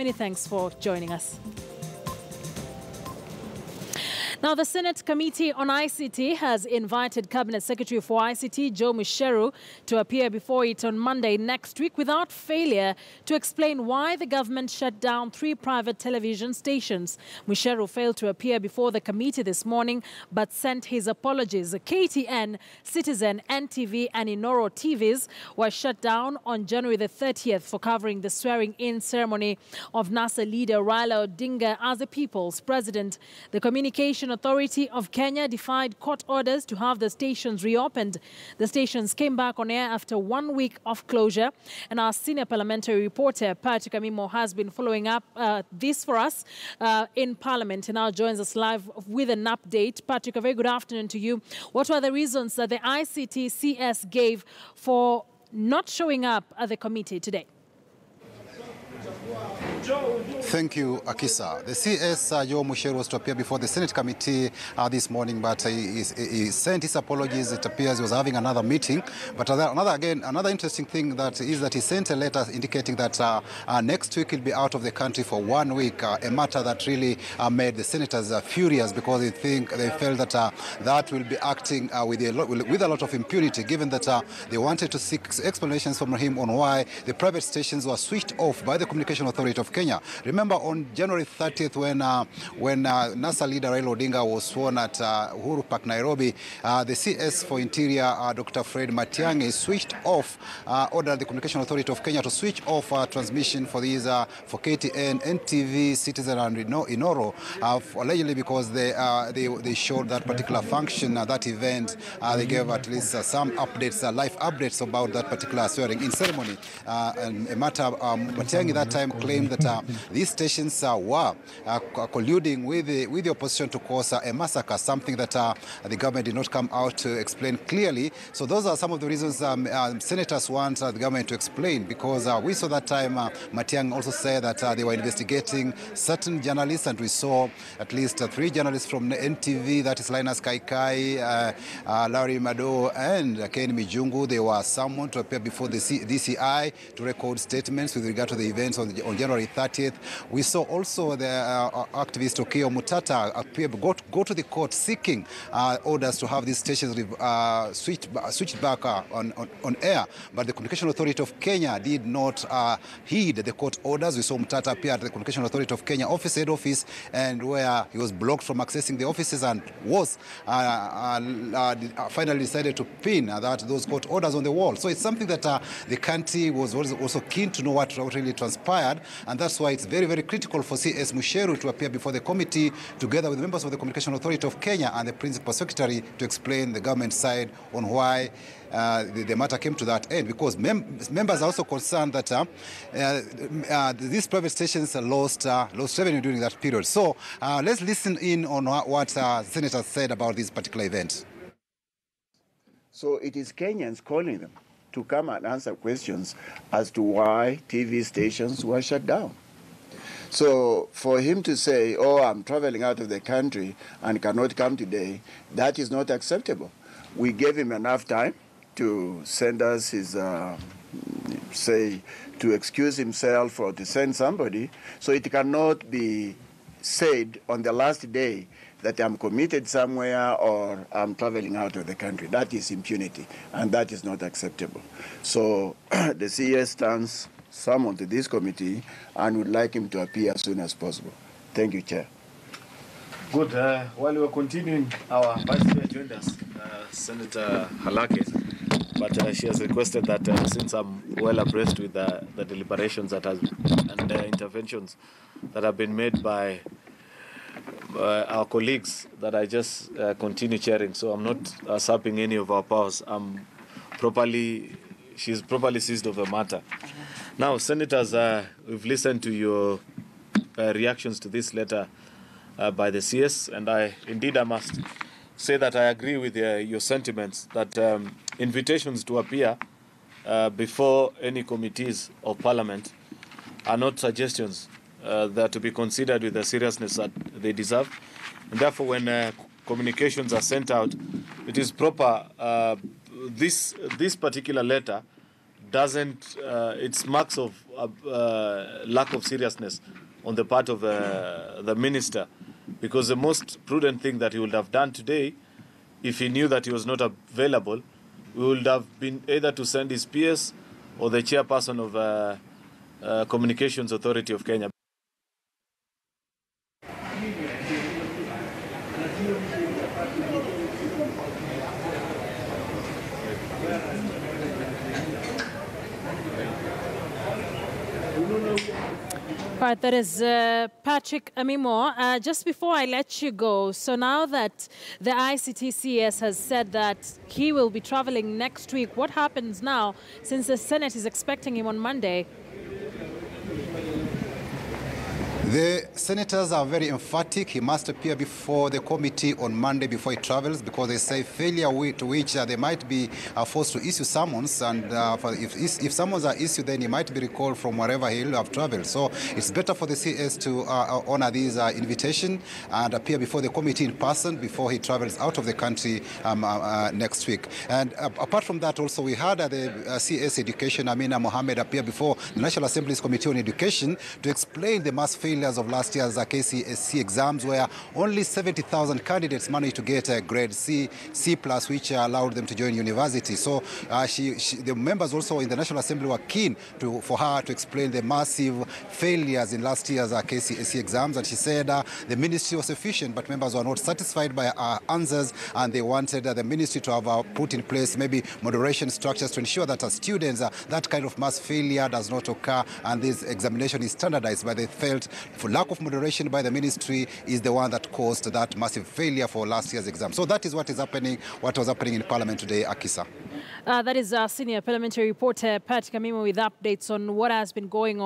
Many thanks for joining us. Now, the Senate Committee on ICT has invited Cabinet Secretary for ICT, Joe Mucheru, to appear before it on Monday next week without failure to explain why the government shut down 3 private television stations. Mucheru failed to appear before the committee this morning, but sent his apologies. KTN, Citizen, NTV and Inoro TVs were shut down on January the 30th for covering the swearing-in ceremony of NASA leader Raila Odinga as the people's president. The Communication Authority of Kenya defied court orders to have the stations reopened. The stations came back on air after 1 week of closure, and our senior parliamentary reporter, Patrick Amimo, has been following up this for us in Parliament and now joins us live with an update. Patrick, a very good afternoon to you. What were the reasons that the ICT CS gave for not showing up at the committee today? Thank you, Akisa. The CS, Joe Mucheru, was to appear before the Senate Committee this morning, but he sent his apologies. It appears he was having another meeting. But another interesting thing that is that he sent a letter indicating that next week he'll be out of the country for 1 week, a matter that really made the senators furious because they felt that that will be acting with a lot of impunity, given that they wanted to seek explanations from him on why the private stations were switched off by the Communication Authority of Kenya. Remember on January 30th when NASA leader Raila Odinga was sworn at Uhuru Park, Nairobi, the CS for Interior, Dr. Fred Matiang'i, switched off, ordered the Communication Authority of Kenya to switch off transmission for these for KTN, NTV, Citizen and Inoro, allegedly because they showed that particular function, that event. They gave at least some updates, live updates about that particular swearing-in ceremony. And a matter, Matiang'i that time claimed that these stations were colluding with the opposition to cause a massacre, something that the government did not come out to explain clearly. So those are some of the reasons senators want the government to explain, because we saw that time Matiang'i also said that they were investigating certain journalists, and we saw at least 3 journalists from NTV, that is Linus Kaikai, Larry Mado and Ken Mijungu. They were summoned to appear before the DCI to record statements with regard to the events on January 30th. We saw also the activist Okeo Mutata appear, go to the court seeking orders to have these stations switched back on air. But the Communication Authority of Kenya did not heed the court orders. We saw Mutata appear at the Communication Authority of Kenya head office, and where he was blocked from accessing the offices and was finally decided to pin those court orders on the wall. So it's something that the country was also keen to know what really transpired, and that's why it's very, very critical for CS Mucheru to appear before the committee together with members of the Communication Authority of Kenya and the Principal Secretary to explain the government side on why the matter came to that end, because members are also concerned that these private stations lost revenue during that period. So let's listen in on what senators said about this particular event. So it is Kenyans calling them to come and answer questions as to why TV stations were shut down. So for him to say, oh, I'm traveling out of the country and cannot come today, that is not acceptable. We gave him enough time to send us his, to excuse himself or to send somebody. So it cannot be said on the last day that I'm committed somewhere or I'm traveling out of the country. That is impunity, and that is not acceptable. So the CS stands summoned to this committee and would like him to appear as soon as possible. Thank you, Chair. Good. While we're continuing, our Vice Chair joined us, Senator Halake, but she has requested that since I'm well abreast with the deliberations that and interventions that have been made by our colleagues, that I just continue chairing, so I'm not usurping any of our powers. She's properly seized of the matter. Now, Senators, we've listened to your reactions to this letter by the CS, and I must say that I agree with your sentiments that invitations to appear before any committees of Parliament are not suggestions. They are to be considered with the seriousness that they deserve. And therefore, when communications are sent out, it is proper. This particular letter doesn't, it's marks of lack of seriousness on the part of the minister, because the most prudent thing that he would have done today, if he knew that he was not available, we would have been either to send his PS or the chairperson of Communications Authority of Kenya. All right, that is Patrick Amimo. Just before I let you go, so now that the ICT CS has said that he will be traveling next week, what happens now since the Senate is expecting him on Monday? The senators are very emphatic. He must appear before the committee on Monday before he travels, because they say failure to which they might be forced to issue summons, and if summons are issued, then he might be recalled from wherever he will have traveled. So it's better for the CS to honor this invitation and appear before the committee in person before he travels out of the country next week. And apart from that, also we had the CS Education, Amina Mohammed, appear before the National Assembly's Committee on Education to explain the mass failure of last year's KCSE exams, where only 70,000 candidates managed to get a grade C+, which allowed them to join university. So the members also in the National Assembly were keen for her to explain the massive failures in last year's KCSE exams, and she said the ministry was efficient, but members were not satisfied by her answers, and they wanted the ministry to have put in place maybe moderation structures to ensure that as students that kind of mass failure does not occur, and this examination is standardized. But they felt for lack of moderation by the ministry is the one that caused that massive failure for last year's exam. So that is what is happening, what was happening in Parliament today, Akisa. That is our senior parliamentary reporter, Patrick Amimo, with updates on what has been going on.